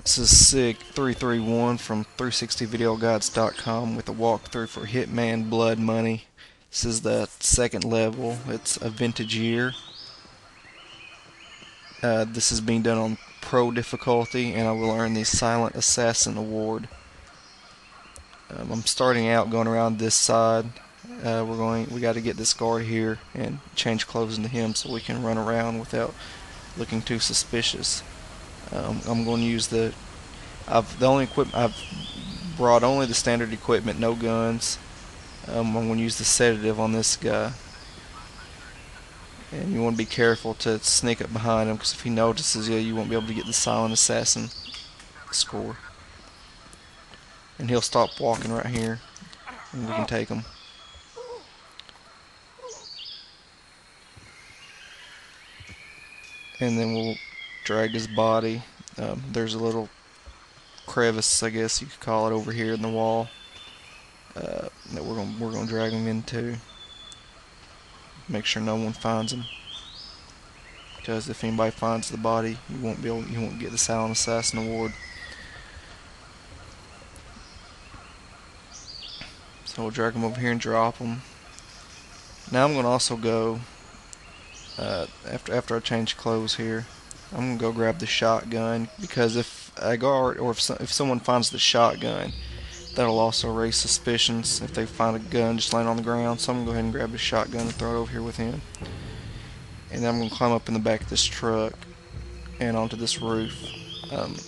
This is Sig331 from 360videoguides.com with a walkthrough for Hitman Blood Money. This is the second level. It's a vintage year. This is being done on Pro difficulty, and I will earn the Silent Assassin Award. I'm starting out going around this side. We got to get this guard here and change clothes into him so we can run around without looking too suspicious. I'm going to use the only equipment I've brought, only the standard equipment, no guns. I'm going to use the sedative on this guy, and you want to be careful to sneak up behind him, because if he notices you, you won't be able to get the silent assassin score. And he'll stop walking right here, and we can take him. And then we'll drag his body. There's a little crevice, I guess you could call it, over here in the wall that we're gonna drag him into. Make sure no one finds him, because if anybody finds the body, you won't get the Silent Assassin Award. So we'll drag him over here and drop him. Now I'm gonna also go after I change clothes here. I'm gonna go grab the shotgun, because if I guard, or if someone finds the shotgun, that'll also raise suspicions if they find a gun just laying on the ground. So I'm gonna go ahead and grab the shotgun and throw it over here with him. And then I'm gonna climb up in the back of this truck and onto this roof. And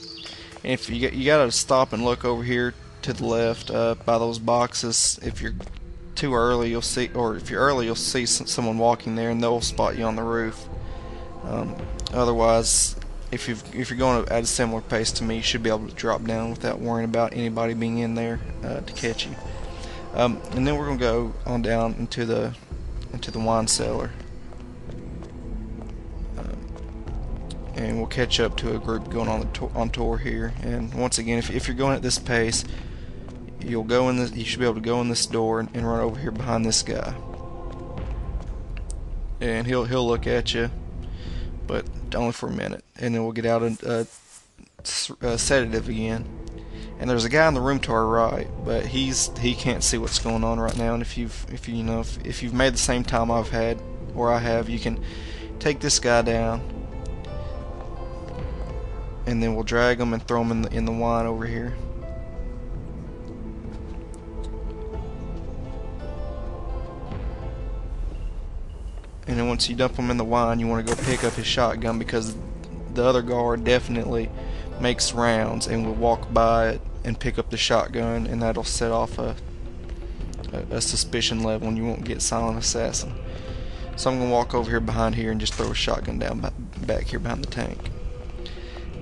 if you gotta stop and look over here to the left by those boxes. If you're too early, you'll see, or if you're early, you'll see someone walking there, and they'll spot you on the roof. Otherwise, if you're going at a similar pace to me, you should be able to drop down without worrying about anybody being in there to catch you. And then we're gonna go on down into the wine cellar, and we'll catch up to a group going on tour here. And once again, if you're going at this pace, you should be able to go in this door and run over here behind this guy, and he'll look at you, but only for a minute, and then we'll get out a sedative again. And there's a guy in the room to our right, but he can't see what's going on right now. And if you've made the same time I've had, or I have, you can take this guy down, and then we'll drag him and throw him in the wine over here. And then once you dump him in the wine, you want to go pick up his shotgun, because the other guard definitely makes rounds and will walk by it and pick up the shotgun, and that'll set off a suspicion level, and you won't get Silent Assassin. So I'm going to walk over here behind here and just throw a shotgun down back here behind the tank.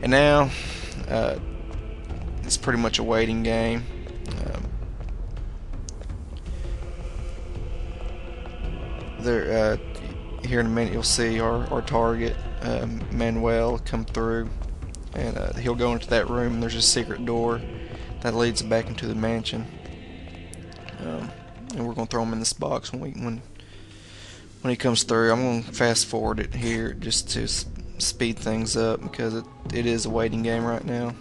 And now it's pretty much a waiting game. Here in a minute you'll see our target, Manuel, come through, and he'll go into that room. There's a secret door that leads back into the mansion, and we're going to throw him in this box when he comes through. I'm going to fast forward it here just to speed things up, because it is a waiting game right now.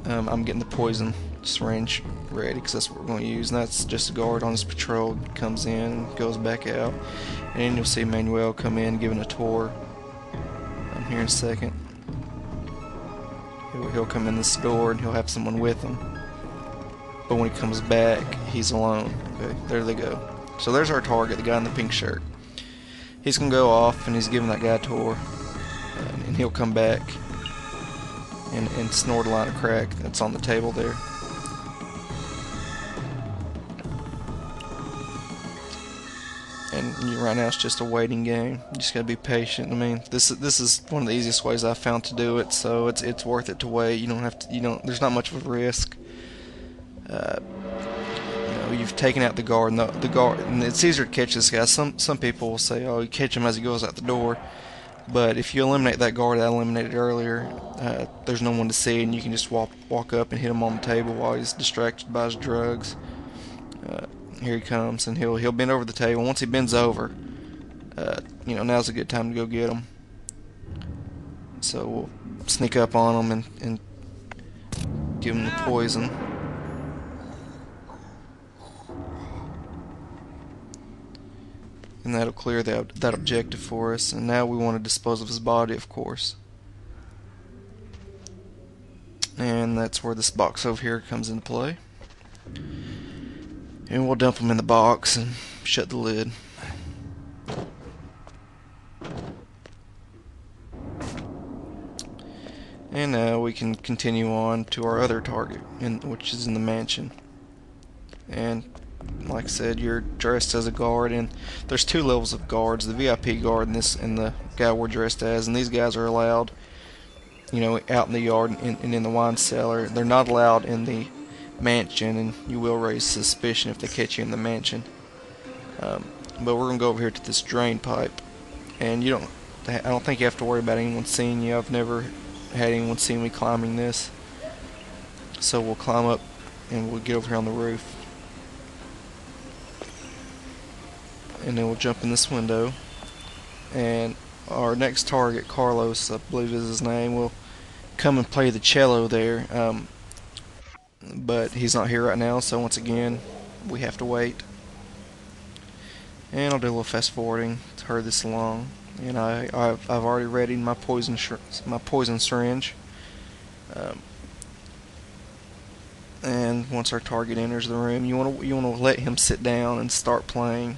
I'm getting the poison syringe ready, because that's what we're going to use, and that's just a guard on his patrol. Comes in, goes back out, and then you'll see Manuel come in giving a tour. I'm here in a second. He'll come in this door and he'll have someone with him, but when he comes back, he's alone. Okay, there they go. So there's our target, the guy in the pink shirt. He's gonna go off and he's giving that guy a tour, and he'll come back and snort a line of crack that's on the table there. And right now it's just a waiting game. You just gotta be patient. I mean, this is one of the easiest ways I've found to do it, so it's worth it to wait. You don't have to. There's not much of a risk. You've taken out the guard, and the guard, and it's easier to catch this guy. Some people will say, "Oh, you catch him as he goes out the door," but if you eliminate that guard that I eliminated earlier, there's no one to see, and you can just walk up and hit him on the table while he's distracted by his drugs. Here he comes, and he'll bend over the table. Once he bends over, now's a good time to go get him. So we'll sneak up on them and give them the poison. And that'll clear that objective for us. And now we want to dispose of his body, of course. And that's where this box over here comes into play. And we'll dump him in the box and shut the lid. And now we can continue on to our other target, which is in the mansion. And like I said, you're dressed as a guard, and there's two levels of guards: the VIP guard and the guy we're dressed as. And these guys are allowed, out in the yard and in the wine cellar. They're not allowed in the mansion, and you will raise suspicion if they catch you in the mansion. But we're gonna go over here to this drain pipe, and I don't think you have to worry about anyone seeing you. I've never had anyone see me climbing this. So we'll climb up and we'll get over here on the roof, and then we'll jump in this window, and our next target, Carlos, I believe is his name, will come and play the cello there, but he's not here right now, so once again we have to wait. And I'll do a little fast forwarding to hurry this along. And I've already readied my poison syringe. And once our target enters the room, you want to let him sit down and start playing,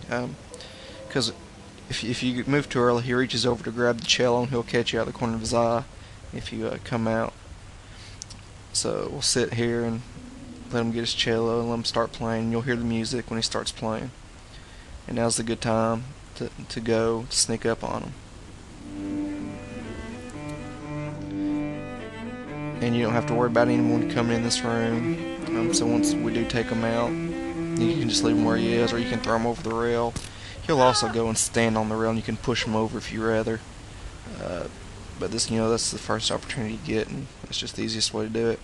because if you move too early, he reaches over to grab the cello and he'll catch you out of the corner of his eye if you come out. So we'll sit here and let him get his cello and let him start playing. You'll hear the music when he starts playing. And now's the good time to go sneak up on him. And you don't have to worry about anyone coming in this room. So once we do take him out, you can just leave him where he is, or you can throw him over the rail. He'll also go and stand on the rail, and you can push him over if you rather. But this, that's the first opportunity you get, and that's just the easiest way to do it.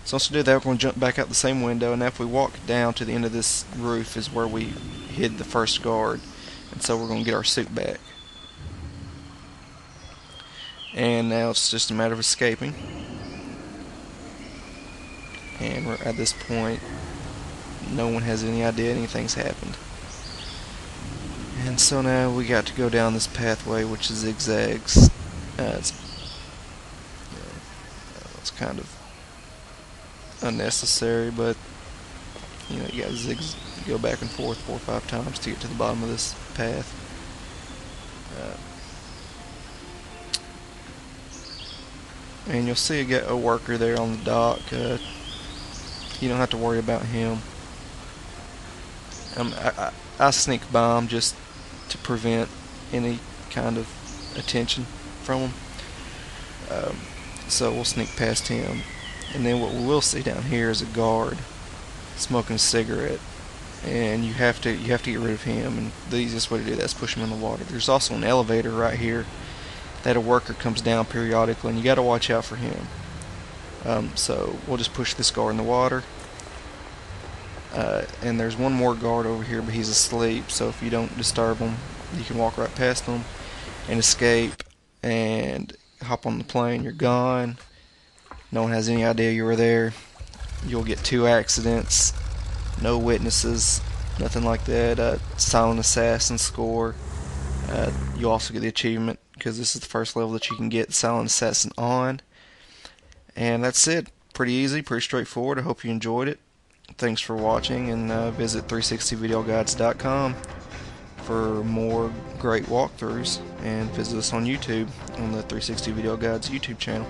So once we do that, we're going to jump back out the same window, and now if we walk down to the end of this roof is where we hid the first guard, and so we're going to get our suit back. And now it's just a matter of escaping. And at this point, no one has any idea anything's happened. And so now we got to go down this pathway, which zigzags. It's kind of unnecessary, but you got to go back and forth 4 or 5 times to get to the bottom of this path. And you'll see a worker there on the dock. You don't have to worry about him. I sneak by him just to prevent any kind of attention from him. So we'll sneak past him, and then what we will see down here is a guard smoking a cigarette, and you have to get rid of him. And the easiest way to do that is push him in the water. There's also an elevator right here that a worker comes down periodically, and you got to watch out for him. So we'll just push this guard in the water. And there's one more guard over here, but he's asleep, so if you don't disturb him, you can walk right past him and escape and hop on the plane. You're gone. No one has any idea you were there. You'll get 2 accidents, no witnesses, nothing like that. Silent assassin score. You'll also get the achievement, because this is the first level that you can get Silent Assassin on. And that's it. Pretty easy, pretty straightforward. I hope you enjoyed it. Thanks for watching, and visit 360videoguides.com for more great walkthroughs, and visit us on YouTube on the 360 Video Guides YouTube channel.